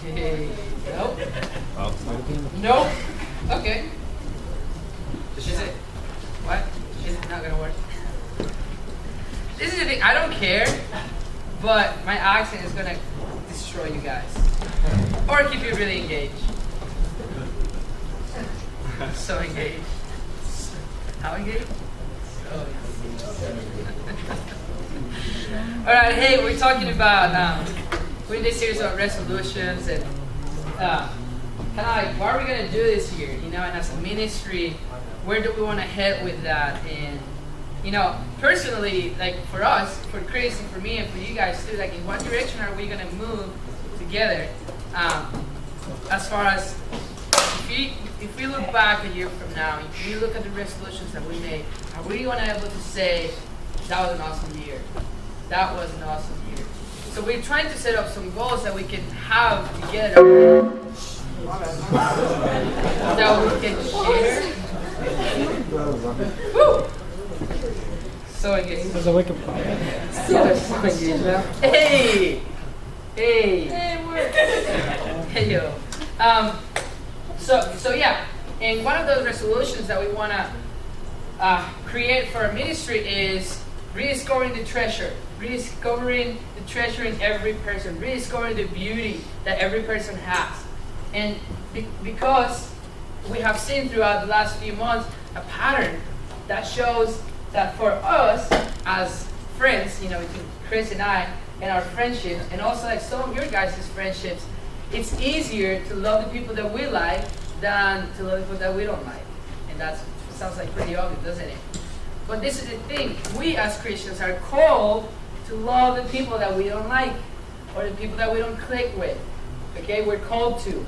Hey, nope. Oh. Nope. Okay. Is it? What? Is it not gonna work? This is the thing. I don't care, but my accent is gonna destroy you guys, or keep you really engaged. So engaged. How engaged? So engaged. All right. Hey, we're talking about we're in this series of resolutions and kind of like what are we gonna do this year? You know, and as a ministry, where do we want to head with that? And you know, personally, like for us, for Chris and for me and for you guys too, like in what direction are we gonna move together? As far as if we look back a year from now, if we look at the resolutions that we made, are we gonna be able to say that was an awesome year? That was an awesome year. So we're trying to set up some goals that we can have together, that we can share. Woo! So engaged. There's a wake up call. So engaged now. Hey! Hey! Hey yo. So yeah, and one of those resolutions that we want to create for our ministry is rediscovering the treasure. Rediscovering the treasure in every person. Rediscovering the beauty that every person has. And because we have seen throughout the last few months a pattern that shows that for us as friends, you know, between Chris and I and our friendships, and also like some of your guys' friendships, it's easier to love the people that we like than to love the people that we don't like. And that sounds like pretty obvious, doesn't it? But this is the thing. We as Christians are called to love the people that we don't like or the people that we don't click with. Okay? We're called to.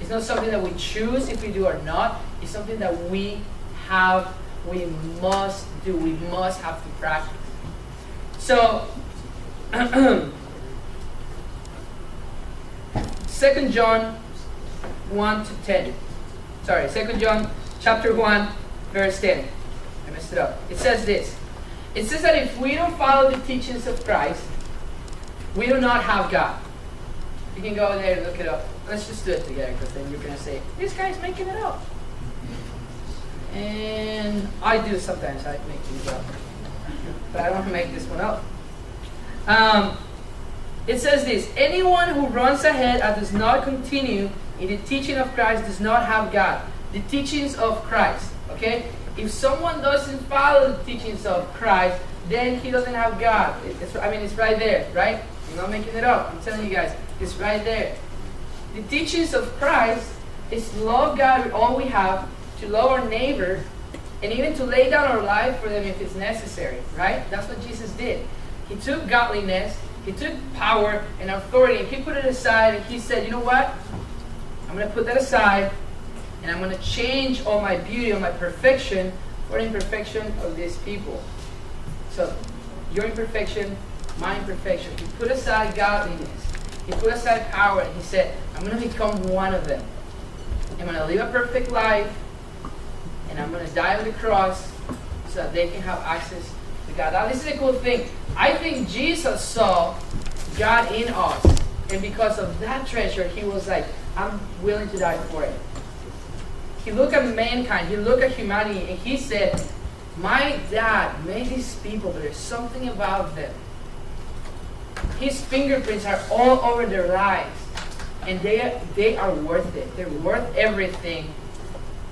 It's not something that we choose if we do or not. It's something that we must do. We must have to practice. So, 2 John 1 to 10. Sorry, 2 John chapter 1, verse 10. I messed it up. It says this. It says that if we don't follow the teachings of Christ, we do not have God. You can go there and look it up. Let's just do it together, because then you're going to say, this guy's making it up. And I do sometimes. I make things up. But I don't make this one up. It says this. Anyone who runs ahead and does not continue in the teaching of Christ does not have God. The teachings of Christ. Okay? If someone doesn't follow the teachings of Christ, then he doesn't have God. It's right there, right? I'm not making it up. I'm telling you guys. It's right there. The teachings of Christ is to love God with all we have, to love our neighbor, and even to lay down our life for them if it's necessary, right? That's what Jesus did. He took godliness, he took power and authority, and he put it aside, and he said, you know what? I'm going to put that aside, and I'm going to change all my beauty, all my perfection, for the imperfection of these people. So, your imperfection, my imperfection. He put aside godliness. He put aside power, and he said, I'm going to become one of them. I'm going to live a perfect life, and I'm going to die on the cross so that they can have access to God. Now, this is a cool thing. I think Jesus saw God in us, and because of that treasure, he was like, I'm willing to die for it. He looked at mankind, he looked at humanity, and he said, my dad made these people, but there's something about them. His fingerprints are all over their lives, and they are worth it. They're worth everything.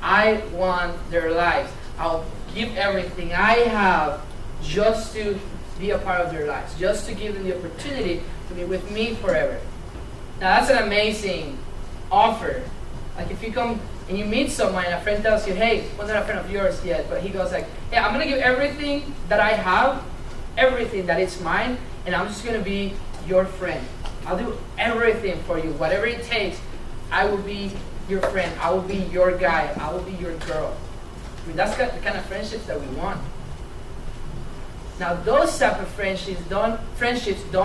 I want their lives. I'll give everything I have just to be a part of their lives, just to give them the opportunity to be with me forever. Now that's an amazing offer. Like if you come and you meet someone and a friend tells you, hey, well, not a friend of yours yet, but he goes like, yeah, I'm going to give everything that I have, everything that is mine, and I'm just going to be your friend. I'll do everything for you, whatever it takes. I will be your friend. I will be your guy. I will be your girl. I mean, that's the kind of friendships that we want. Now, those type of friendships don't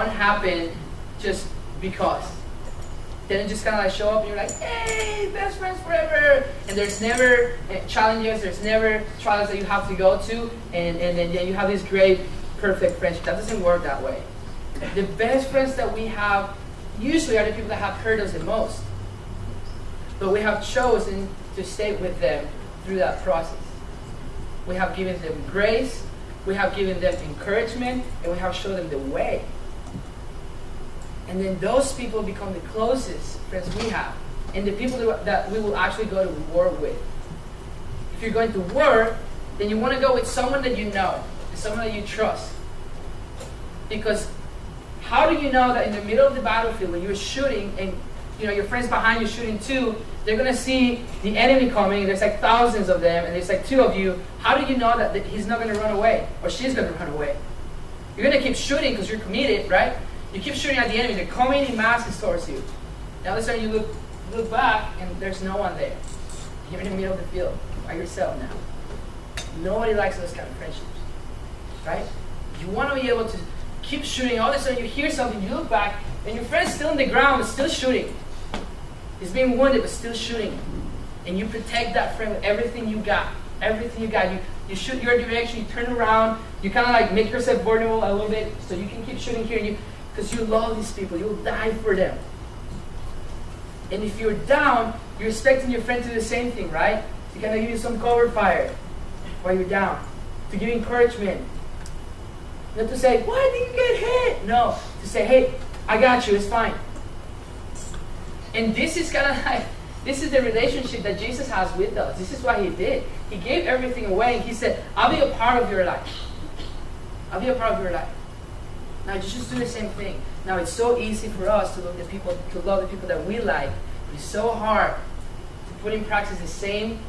happen just because. Then it just kind of like show up and you're like, hey, best friends forever. And there's never challenges, there's never trials that you have to go to, and then you have this great, perfect friendship. That doesn't work that way. The best friends that we have usually are the people that have hurt us the most. But we have chosen to stay with them through that process. We have given them grace, we have given them encouragement, and we have shown them the way. And then those people become the closest friends we have, and the people that we will actually go to war with. If you're going to war, then you want to go with someone that you know, and someone that you trust. Because how do you know that in the middle of the battlefield when you're shooting and your friends behind you shooting too, they're going to see the enemy coming, and there's like thousands of them, and there's like two of you. How do you know that he's not going to run away, or she's going to run away? You're going to keep shooting because you're committed, right? You keep shooting at the enemy. They're coming in masses towards you. Now all of a sudden you look back, and there's no one there. You're in the middle of the field by yourself now. Nobody likes those kind of friendships, right? You want to be able to keep shooting. All of a sudden you hear something, you look back, and your friend's still on the ground, but still shooting. He's being wounded, but still shooting. And you protect that friend with everything you got. Everything you got. You shoot your direction, you turn around, you kind of like make yourself vulnerable a little bit so you can keep shooting here. Because you love these people. You'll die for them. And if you're down, you're expecting your friend to do the same thing, right? To kind of give you some cover fire while you're down. To give you encouragement. Not to say, why did you get hit? No. To say, hey, I got you, it's fine. And this is kind of like, this is the relationship that Jesus has with us. This is what he did. He gave everything away, and he said, I'll be a part of your life. I'll be a part of your life. Now just do the same thing. Now it's so easy for us to love the people that we like. It's so hard to put in practice the same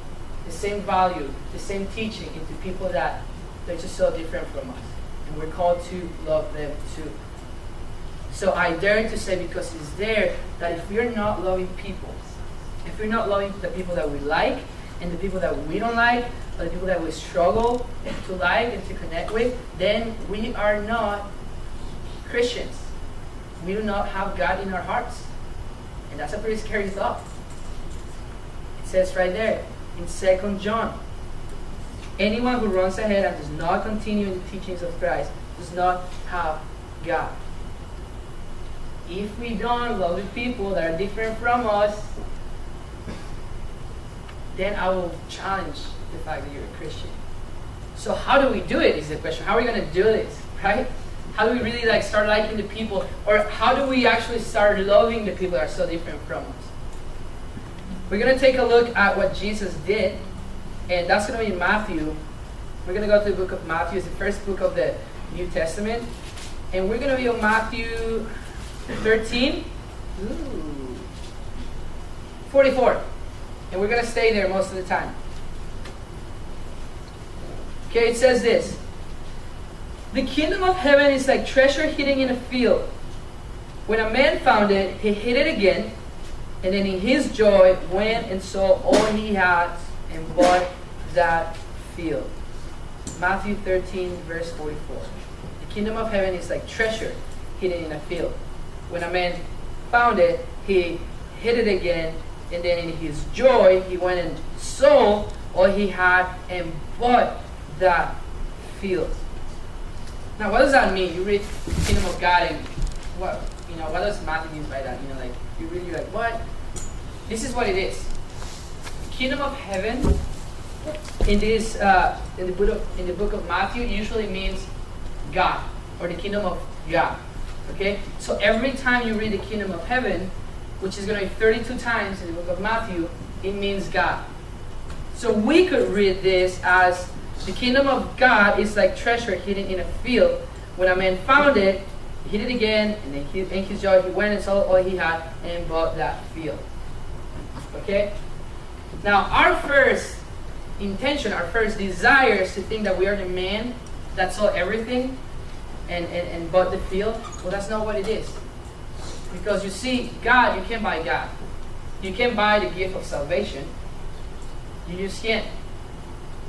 value, the same teaching into people that they're just so different from us. And we're called to love them too. So I dare to say, because it's there, that if we're not loving people, if we're not loving the people that we like, and the people that we don't like, or the people that we struggle to like and to connect with, then we are not Christians. We do not have God in our hearts. And that's a pretty scary thought. It says right there in 2 John, anyone who runs ahead and does not continue in the teachings of Christ does not have God. If we don't love the people that are different from us, then I will challenge the fact that you're a Christian. So how do we do it is the question. How are we going to do this, right? How do we really start liking the people? Or how do we actually start loving the people that are so different from us? We're going to take a look at what Jesus did, and that's going to be in Matthew. We're going to go to the book of Matthew. It's the first book of the New Testament. And we're going to be on Matthew 13, 44. And we're going to stay there most of the time. Okay, it says this. The kingdom of heaven is like treasure hidden in a field. When a man found it, he hid it again, and then in his joy went and sold all he had and bought that field. Matthew 13, verse 44. The kingdom of heaven is like treasure hidden in a field. When a man found it, he hid it again, and then in his joy, he went and sold all he had and bought that field. Now, what does that mean? You read the kingdom of God, and what does Matthew mean by that? You read, you're like, what? This is what it is. The kingdom of heaven in the book of Matthew usually means God, or the kingdom of God. Okay? So every time you read the kingdom of heaven, which is going to be 32 times in the book of Matthew, it means God. So we could read this as the kingdom of God is like treasure hidden in a field. When a man found it, he hid it again, and then in his joy he went and sold all he had and bought that field. Okay? Now our first intention, our first desire is to think that we are the man that sold everything and bought the field. Well, that's not what it is. Because you see, God, you can't buy God. You can't buy the gift of salvation. You just can't.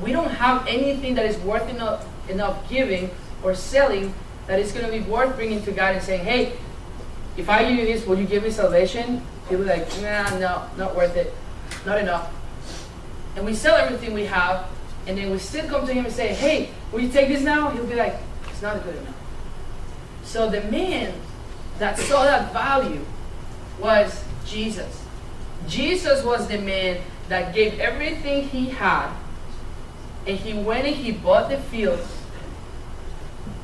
We don't have anything that is worth enough giving or selling that is going to be worth bringing to God and saying, hey, if I give you this, will you give me salvation? He'll be like, nah, no, not worth it. Not enough. And we sell everything we have, and then we still come to him and say, hey, will you take this now? He'll be like, it's not good enough. So the man that saw that value was Jesus. Jesus was the man that gave everything he had, and he went and he bought the field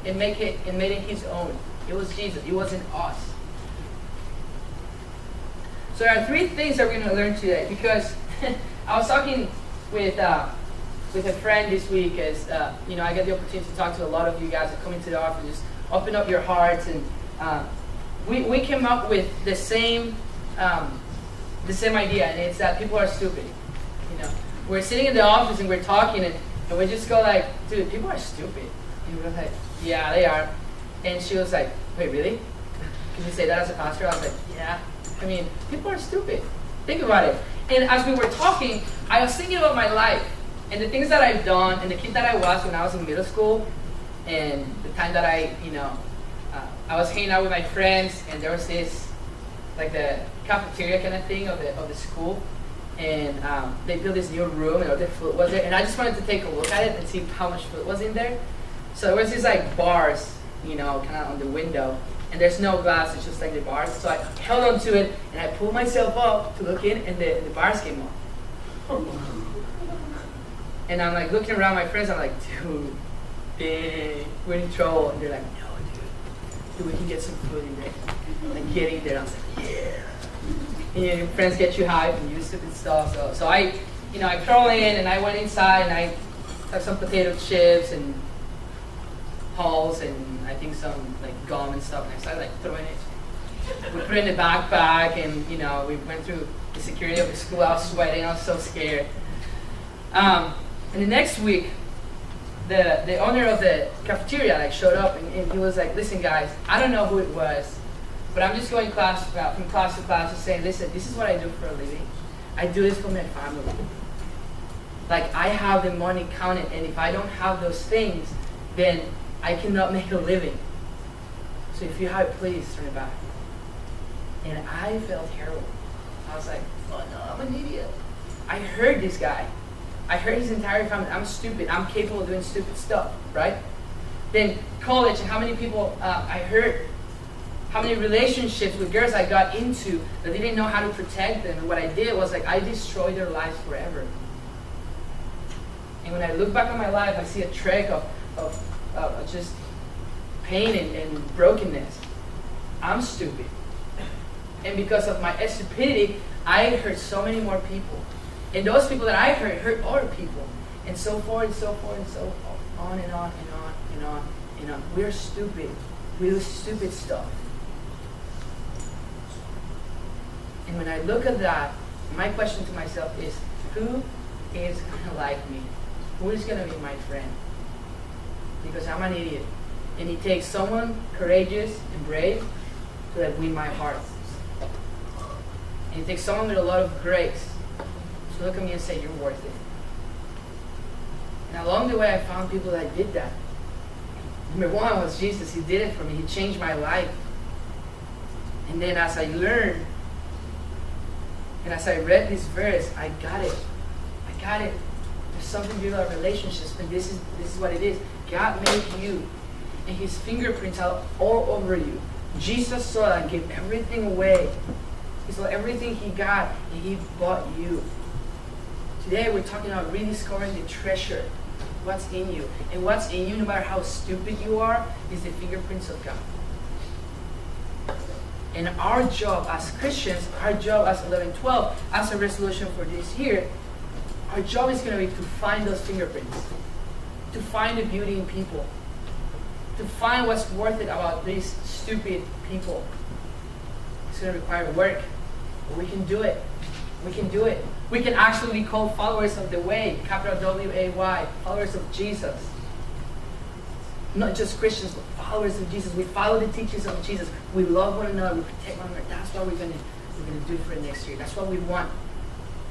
and made it his own. It was Jesus. It wasn't us. So there are 3 things that we're going to learn today, because I was talking with a friend this week, as I get the opportunity to talk to a lot of you guys that come into the office, just open up your hearts, and we came up with the same idea, and it's that people are stupid. We're sitting in the office and we're talking, and we just go like, dude, people are stupid. And we're like, yeah, they are. And she was like, wait, really? Can you say that as a pastor? I was like, yeah. I mean, people are stupid. Think about it. And as we were talking, I was thinking about my life and the things that I've done and the kid that I was when I was in middle school, and the time that I was hanging out with my friends, and there was this, like the cafeteria kind of thing of the school, and they built this new room and all the food was there, and I just wanted to take a look at it and see how much food was in there. So there was these like bars, kind of on the window, and there's no glass, it's just like the bars. So I held on to it and I pulled myself up to look in, and the bars came off. And I'm like looking around my friends, I'm like, dude, dang, we're in trouble. And they're like, no, dude, we can get some food in there. Like getting there, I was like, yeah. And your friends get you hyped and you do stupid stuff. So I crawl in and I went inside and I took some potato chips and Halls and I think some like gum and stuff, and I started like throwing it. We put it in the backpack, and we went through the security of the school. I was sweating, I was so scared. And the next week, the owner of the cafeteria showed up, and he was like, listen guys, I don't know who it was, but I'm just going from class to class and saying, listen, this is what I do for a living. I do this for my family. Like, I have the money counted, and if I don't have those things, then I cannot make a living. So if you have it, please turn it back. And I felt terrible. I was like, oh no, I'm an idiot. I heard this guy. I heard his entire family. I'm stupid. I'm capable of doing stupid stuff, right? Then college, and how many people I heard, how many relationships with girls I got into that they didn't know how to protect them. And what I did was I destroyed their lives forever. And when I look back on my life, I see a track of just pain and brokenness. I'm stupid. And because of my stupidity, I hurt so many more people. And those people that I hurt other people. And so forth and so forth and so on and on and on and on and on. We're stupid. We do stupid stuff. And when I look at that, my question to myself is, who is going to like me? Who is going to be my friend? Because I'm an idiot. And it takes someone courageous and brave to win my heart. And it takes someone with a lot of grace to look at me and say, you're worth it. And along the way, I found people that did that. Number one was Jesus. He did it for me. He changed my life. And then as I learned, and as I read this verse, I got it. I got it. There's something beautiful about relationships, and this is what it is. God made you, and His fingerprints are all over you. Jesus saw that and gave everything away. He saw everything He got, and He bought you. Today we're talking about rediscovering the treasure, what's in you. And what's in you, no matter how stupid you are, is the fingerprints of God. And our job as Christians, our job as 11-12, as a resolution for this year, our job is going to be to find those fingerprints, to find the beauty in people, to find what's worth it about these stupid people. It's going to require work, but we can do it. We can do it. We can actually be called followers of the way, capital W-A-Y, followers of Jesus. Not just Christians, but followers of Jesus. We follow the teachings of Jesus. We love one another. We protect one another. That's what we're gonna do for next year. That's what we want.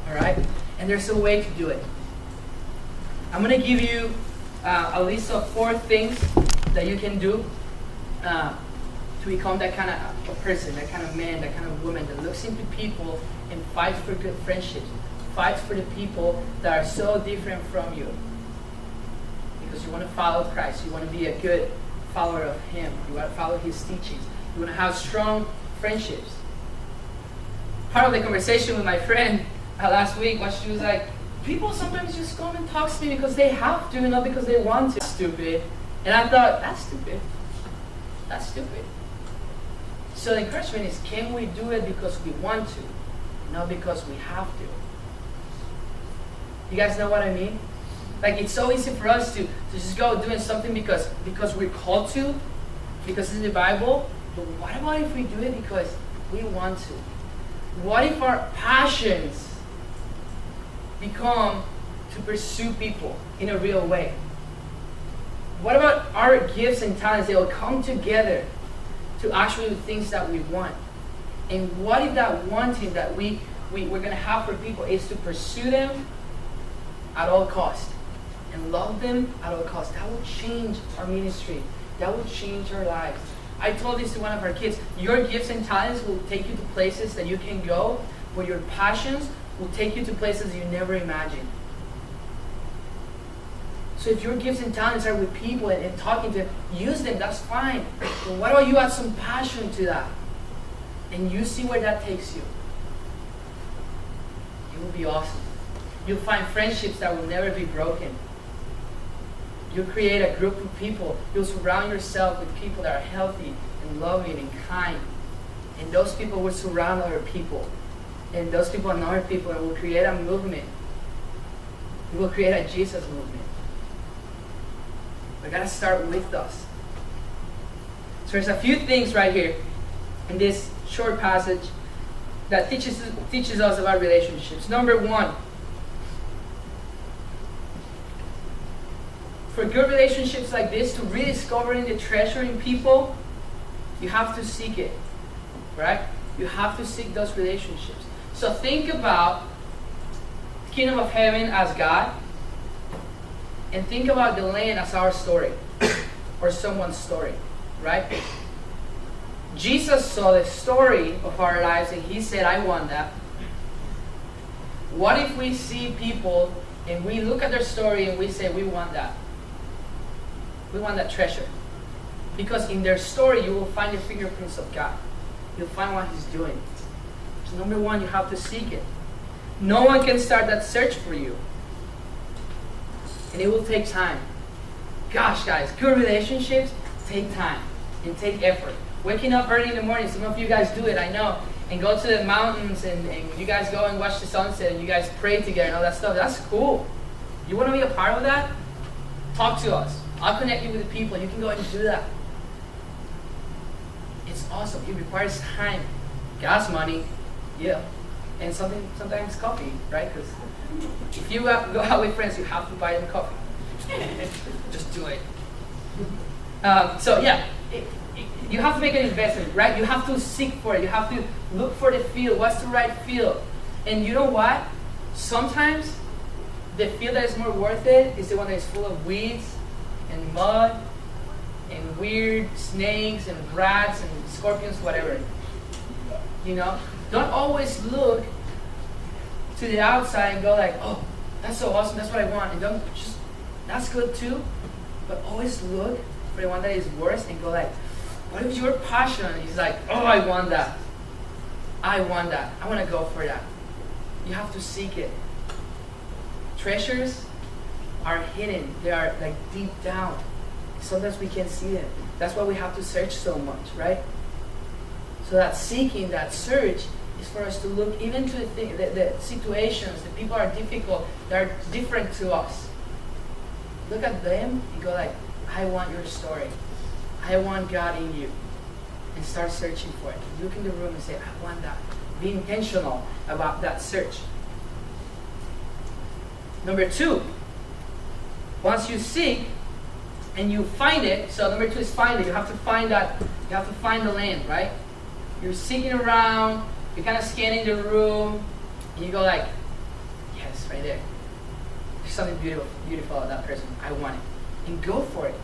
All right? And there's a way to do it. I'm gonna give you a list of 4 things that you can do to become that kind of a person, that kind of man, that kind of woman that looks into people and fights for good friendships, fights for the people that are so different from you. Because you want to follow Christ. You want to be a good follower of Him. You want to follow His teachings. You want to have strong friendships. part of the conversation with my friend last week when she was like, people sometimes just come and talk to me because they have to, not because they want to. Stupid. And I thought, that's stupid. That's stupid. So the encouragement is, can we do it because we want to, not because we have to? You guys know what I mean? Like, it's so easy for us to just go doing something because we're called to, because it's in the Bible. But what about if we do it because we want to? What if our passions become to pursue people in a real way? What about our gifts and talents? They will come together to actually do things that we want. And what if that wanting that we're going to have for people is to pursue them at all cost and love them at all cost? That will change our ministry. That will change our lives. I told this to one of our kids. Your gifts and talents will take you to places that you can go, but your passions will take you to places you never imagined. So if your gifts and talents are with people and talking to them, use them, that's fine. But what about you add some passion to that? And you see where that takes you. It will be awesome. You'll find friendships that will never be broken. You'll create a group of people. You'll surround yourself with people that are healthy and loving and kind. And those people will surround other people. And those people and other people, and will create a movement. We will create a Jesus movement. We gotta start with us. So there's a few things right here in this short passage that teaches us about relationships. Number one, for good relationships like this, to rediscovering the treasure in people, you have to seek it, right? You have to seek those relationships. So think about the kingdom of heaven as God, and think about the land as our story, or someone's story, right? Jesus saw the story of our lives and he said, I want that. What if we see people and we look at their story and we say, we want that? We want that treasure. Because in their story, you will find the fingerprints of God. You'll find what he's doing. So number one, you have to seek it. No one can start that search for you. And it will take time. Gosh, guys, good relationships take time and take effort. Waking up early in the morning, some of you guys do it, I know, and go to the mountains and you guys go and watch the sunset and you guys pray together and all that stuff. That's cool. You want to be a part of that? Talk to us. I'll connect you with the people. You can go and do that. It's awesome. It requires time, gas money, yeah, and sometimes coffee, right? Because if you go out with friends, you have to buy them coffee. Just do it. So yeah, you have to make an investment, right? You have to seek for it. You have to look for the field. What's the right field? And you know what? Sometimes the field that is more worth it is the one that is full of weeds and mud and weird snakes and rats and scorpions, whatever. You know? Don't always look to the outside and go like, oh, that's so awesome, that's what I want. And don't just, that's good too. But always look for the one that is worse and go like, what if your passion is like, oh, I want that. I want that. I want to go for that. You have to seek it. Treasures are hidden. They are like deep down. Sometimes we can't see them. That's why we have to search so much, right? So that seeking, that search, is for us to look even to the situations, the people are difficult, that are different to us. Look at them and go like, I want your story. I want God in you. And start searching for it. Look in the room and say, I want that. Be intentional about that search. Number two, once you seek and you find it, so number two is find it. You have to find that, you have to find the land, right? You're seeking around, you're kind of scanning the room, and you go like, yes, right there. There's something beautiful about that person. I want it. And go for it.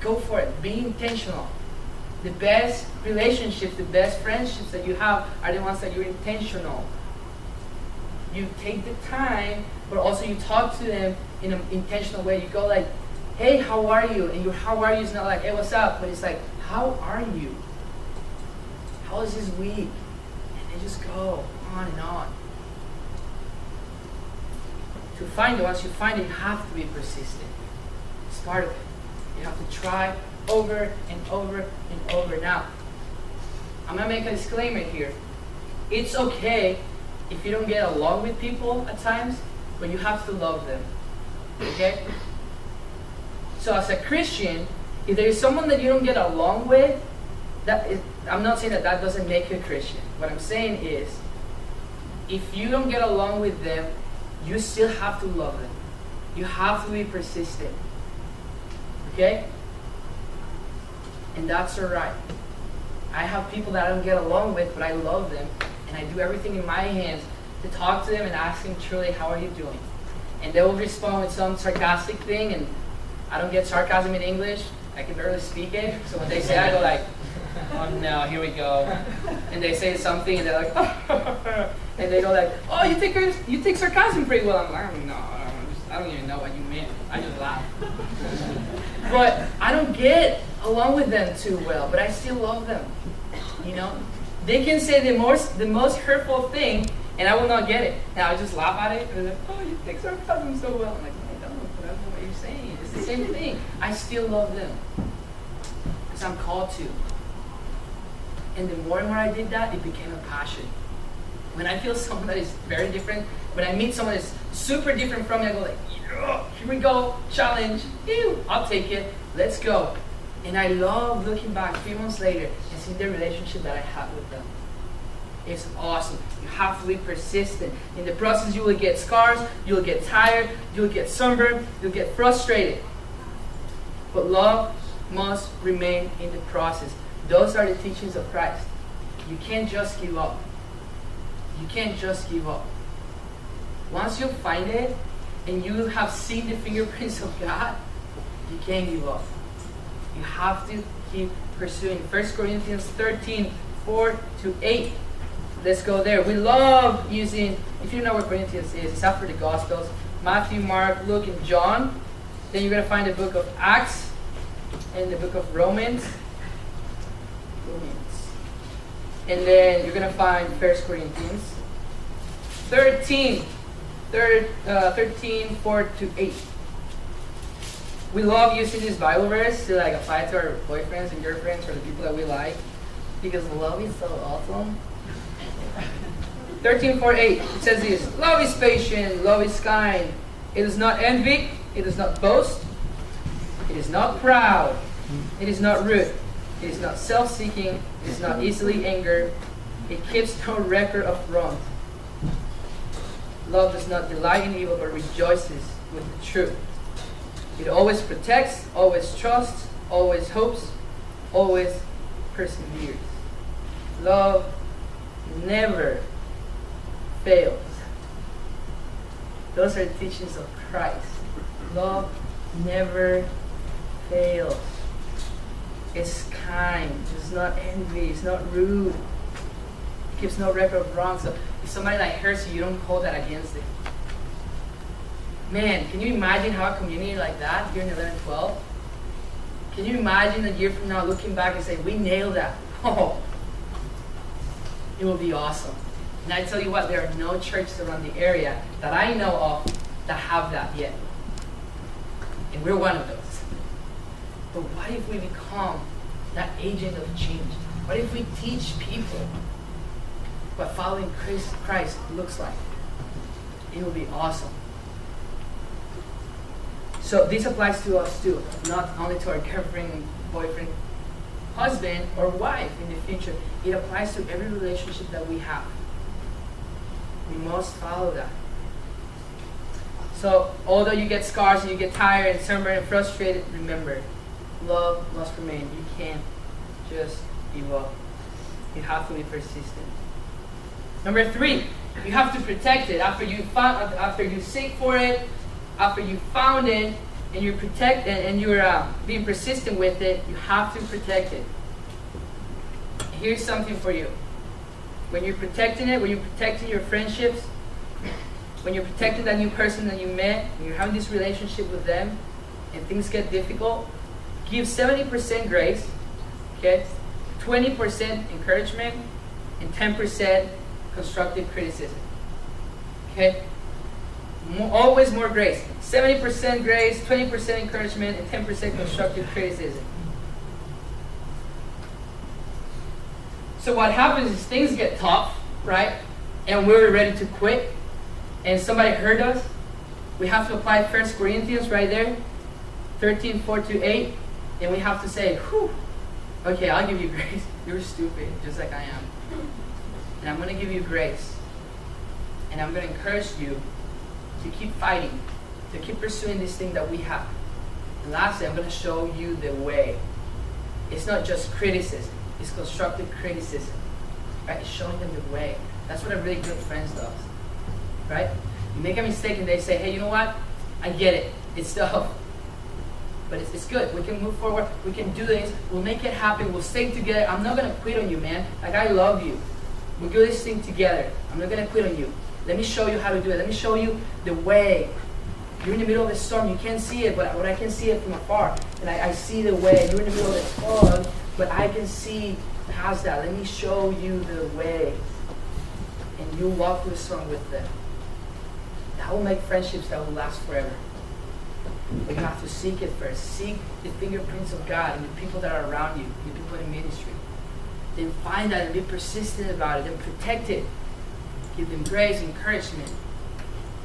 Go for it. Be intentional. The best relationships, the best friendships that you have are the ones that you're intentional. You take the time, but also you talk to them in an intentional way. You go like, hey, how are you? And your how are you is not like, hey, what's up? But it's like, how are you? How is this week? And And they just go on and on. To find it, once you find it, you have to be persistent. It's part of it. You have to try over and over and over. Now, I'm going to make a disclaimer here. It's okay if you don't get along with people at times, but you have to love them. Okay? So as a Christian, if there is someone that you don't get along with, I'm not saying that that doesn't make you a Christian. What I'm saying is, if you don't get along with them, you still have to love them. You have to be persistent. Okay? And that's alright. I have people that I don't get along with, but I love them. And I do everything in my hands to talk to them and ask them truly, how are you doing? And they will respond with some sarcastic thing, and I don't get sarcasm in English. I can barely speak it. So when they say it, I go like, oh no, here we go. And they say something, and they're like, and they go like, oh, you take sarcasm pretty well. I'm like, no, I don't even know what you meant. I just laugh. But I don't get along with them too well, but I still love them. You know, they can say the most hurtful thing, and I will not get it. And I just laugh at it, and they're like, oh, you take sarcasm so well. I'm like, I don't know what you're saying. It's the same thing. I still love them because I'm called to. And the more and more I did that, it became a passion. When I feel someone that is very different, when I meet someone that's super different from me, I go like, yeah, here we go, challenge, ew, I'll take it, let's go. And I love looking back 3 months later and seeing the relationship that I had with them. It's awesome. You have to be persistent. In the process, you will get scars, you'll get tired, you'll get sunburned, you'll get frustrated. But love must remain in the process. Those are the teachings of Christ. You can't just give up. You can't just give up. Once you find it, and you have seen the fingerprints of God, you can't give up. You have to keep pursuing. 1 Corinthians 13, 4-8. Let's go there. We love using, if you know what Corinthians is, it's after the Gospels. Matthew, Mark, Luke, and John. Then you're going to find the book of Acts and the book of Romans. And then you're going to find 1 Corinthians 13, 4-8. We love using this Bible verse to like apply to our boyfriends and girlfriends or the people that we like, because love is so awesome. 13:4-8. It says this: love is patient, love is kind. It does not envy, it does not boast, it is not proud, it is not rude, it is not self-seeking, it is not easily angered, it keeps no record of wrong. Love does not delight in evil, but rejoices with the truth. It always protects, always trusts, always hopes, always perseveres. Love never fails. Those are the teachings of Christ. Love never fails. It's kind. It's not envy. It's not rude. It gives no record of wrong. So if somebody like hurts you, you don't hold that against them. Man, can you imagine how a community like that here in 11:12? Can you imagine a year from now looking back and say, we nailed that? Oh, it will be awesome. And I tell you what, there are no churches around the area that I know of that have that yet. And we're one of those. But what if we become that agent of change? What if we teach people what following Christ looks like? It will be awesome. So this applies to us too, not only to our girlfriend, boyfriend, husband, or wife in the future. It applies to every relationship that we have. We must follow that. So although you get scars and you get tired and sunburned and frustrated, remember, love must remain. You can't just give up. You have to be persistent. Number 3, you have to protect it. After you seek for it, after you found it, and you protect it, and you're being persistent with it, you have to protect it. Here's something for you. When you're protecting it, when you're protecting your friendships, when you're protecting that new person that you met, and you're having this relationship with them, and things get difficult, give 70% grace, okay? 20% encouragement, and 10% constructive criticism. Okay? Always more grace. 70% grace, 20% encouragement, and 10% constructive criticism. So what happens is things get tough, right? And we're ready to quit. And somebody hurt us. We have to apply 1 Corinthians right there. 13:4-8. And we have to say, whew, okay, I'll give you grace. You're stupid, just like I am. And I'm going to give you grace. And I'm going to encourage you to keep fighting, to keep pursuing this thing that we have. And lastly, I'm going to show you the way. It's not just criticism. It's constructive criticism. Right? It's showing them the way. That's what a really good friend does. Right? You make a mistake and they say, hey, you know what? I get it. It's tough. But it's good. We can move forward. We can do this. We'll make it happen. We'll stay together. I'm not going to quit on you, man. Like, I love you. We'll do this thing together. I'm not going to quit on you. Let me show you how to do it. Let me show you the way. You're in the middle of the storm. You can't see it, but I can see it from afar. And I see the way. You're in the middle of the fog, but I can see past that. Let me show you the way. And you walk through the storm with them. That will make friendships that will last forever. But you have to seek it first. Seek the fingerprints of God and the people that are around you, the people in ministry. Then find that and be persistent about it. Then protect it. Give them grace, encouragement,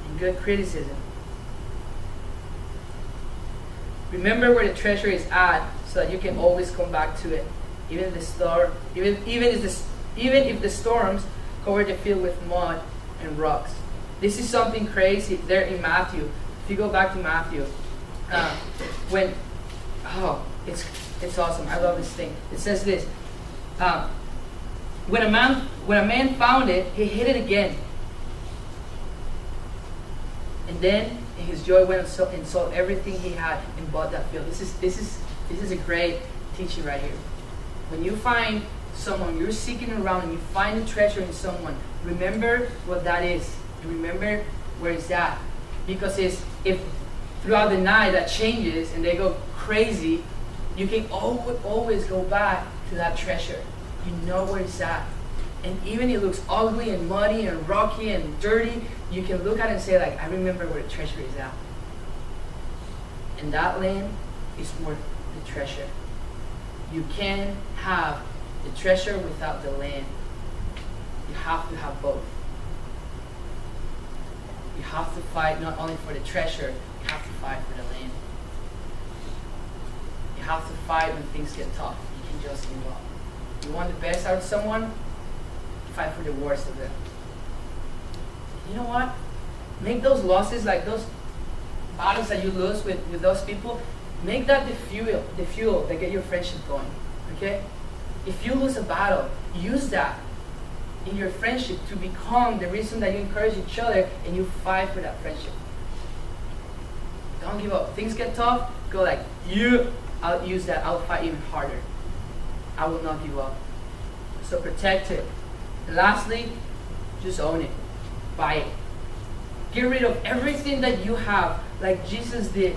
and good criticism. Remember where the treasure is at, so that you can always come back to it, even if the storms cover the field with mud and rocks. This is something crazy there in Matthew. If you go back to Matthew, it's awesome. I love this thing. It says this. When a man found it, he hid it again. And then in his joy went and sold everything he had and bought that field. This is a great teaching right here. When you find someone, you're seeking around and you find a treasure in someone, remember what that is. Remember where it's at. Because if throughout the night that changes and they go crazy, you can always go back to that treasure. You know where it's at. And even if it looks ugly and muddy and rocky and dirty, you can look at it and say, like, I remember where the treasure is at. And that land is worth the treasure. You can't have the treasure without the land. You have to have both. You have to fight not only for the treasure, you have to fight for the land. You have to fight when things get tough. You can just give up. You want the best out of someone, fight for the worst of them. You know what? Make those losses, like those battles that you lose with those people, make that the fuel that get your friendship going. Okay? If you lose a battle, use that in your friendship to become the reason that you encourage each other and you fight for that friendship. Don't give up. Things get tough, go like, I'll use that, I'll fight even harder. I will not give up. So protect it. And lastly, just own it. Buy it. Get rid of everything that you have, like Jesus did.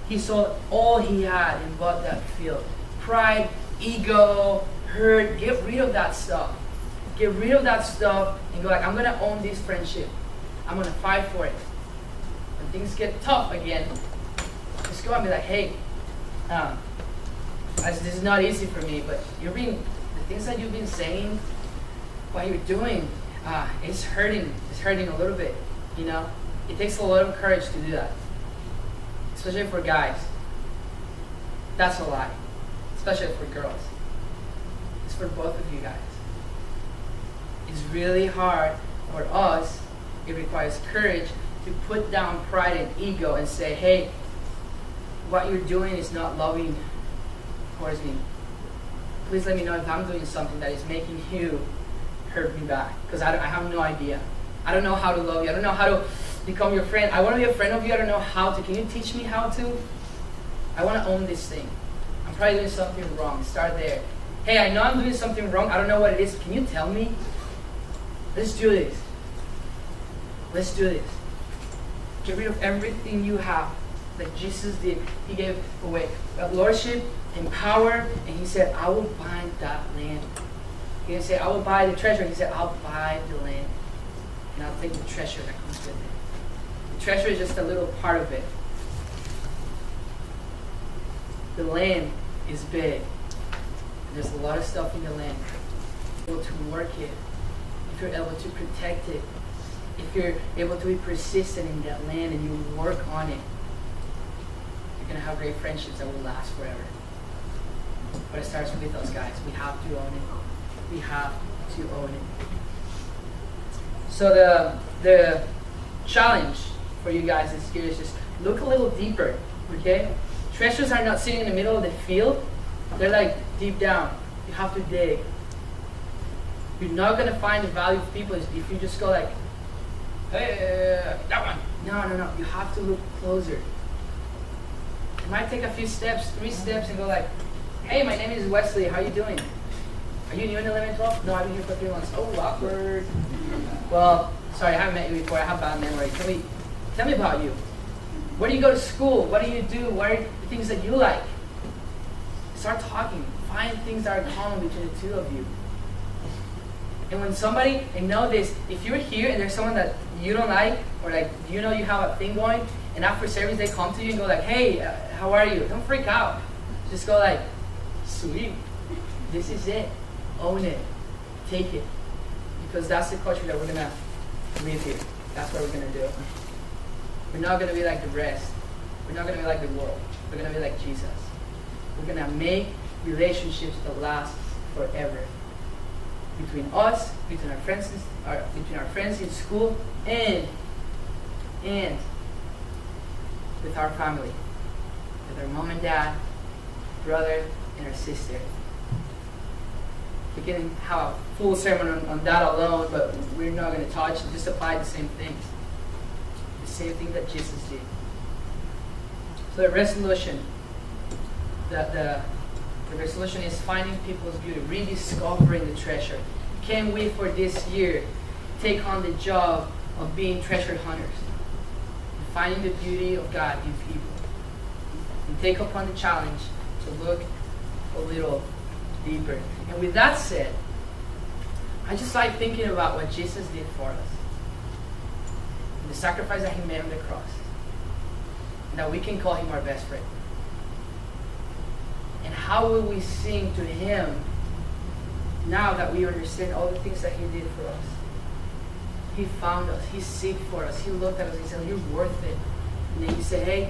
He sold all he had and bought that field. Pride, ego, hurt, get rid of that stuff. Get rid of that stuff and go like, I'm going to own this friendship. I'm going to fight for it. When things get tough again, just go and be like, hey, this is not easy for me, but the things that you've been saying, what you're doing, it's hurting. It's hurting a little bit, you know? It takes a lot of courage to do that. Especially for guys. That's a lie. Especially for girls. It's for both of you guys. It's really hard for us. It requires courage to put down pride and ego and say, hey, what you're doing is not loving towards me. Please let me know if I'm doing something that is making you hurt me back. Because I have no idea. I don't know how to love you. I don't know how to become your friend. I want to be a friend of you. I don't know how to. Can you teach me how to? I want to own this thing. I'm probably doing something wrong. Start there. Hey, I know I'm doing something wrong. I don't know what it is. Can you tell me? Let's do this. Let's do this. Get rid of everything you have that Jesus did. He gave away. Lordship, in power, and he said, I will buy that land. He didn't say, I will buy the treasure. He said, I'll buy the land, and I'll take the treasure that comes with it. The treasure is just a little part of it. The land is big. There's a lot of stuff in the land. If you're able to work it, if you're able to protect it, if you're able to be persistent in that land and you work on it, you're going to have great friendships that will last forever. But it starts with us, guys. We have to own it. We have to own it. So the challenge for you guys this year is just look a little deeper, okay? Treasures are not sitting in the middle of the field. They're like deep down. You have to dig. You're not going to find the value of people if you just go like, hey, that one. No. You have to look closer. It might take a few steps, 3 steps, and go like, hey, my name is Wesley. How are you doing? Are you new in 11-12? No, I've been here for 3 months. Oh, awkward. Well, sorry, I haven't met you before. I have bad memory. Tell me about you. Where do you go to school? What do you do? What are the things that you like? Start talking. Find things that are common between the two of you. And when somebody, and know this, if you're here and there's someone that you don't like, or like you know you have a thing going, and after service they come to you and go like, hey, how are you? Don't freak out. Just go like, sweet, this is it. Own it. Take it. Because that's the culture that we're going to live here. That's what we're going to do. We're not going to be like the rest. We're not going to be like the world. We're going to be like Jesus. We're going to make relationships that last forever. Between us, between our friends in school, and with our family. With our mom and dad, brother, and our sister. We can have a full sermon on that alone, but we're not going to touch it. Just apply the same things. The same thing that Jesus did. So the resolution, the resolution is finding people's beauty, rediscovering the treasure. Can we, for this year, take on the job of being treasure hunters? And finding the beauty of God in people. And take upon the challenge to look a little deeper. And with that said, I just like thinking about what Jesus did for us. And the sacrifice that he made on the cross. And that we can call him our best friend. And how will we sing to him now that we understand all the things that he did for us? He found us. He seeked for us. He looked at us. He said, you're worth it. And then he said, hey,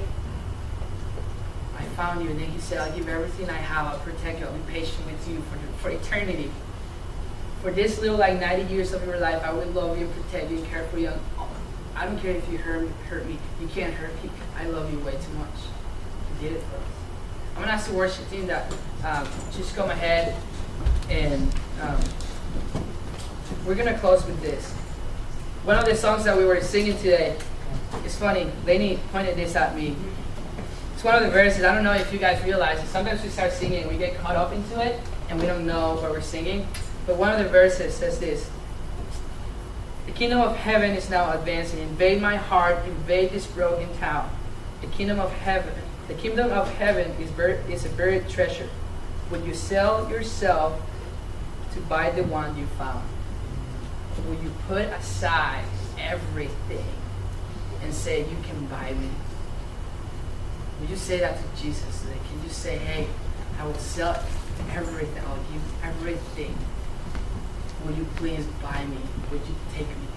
I found you. And then he said, I'll give everything I have. I'll protect you. I'll be patient with you for eternity. For this little 90 years of your life, I will love you and protect you and care for you. I don't care if you hurt me. You can't hurt me. I love you way too much. He did it for us. I'm going to ask the worship team that just come ahead, and we're going to close with this. One of the songs that we were singing today, it's funny, Lainey pointed this at me. It's one of the verses. I don't know if you guys realize it. Sometimes we start singing and we get caught up into it and we don't know what we're singing. But one of the verses says this: the kingdom of heaven is now advancing. Invade my heart, invade this broken town. The kingdom of heaven is a buried treasure. Would you sell yourself to buy the one you found? Will you put aside everything and say, you can buy me? Would you say that to Jesus today? Can you say, hey, I will sell everything. I'll give everything. Will you please buy me? Would you take me?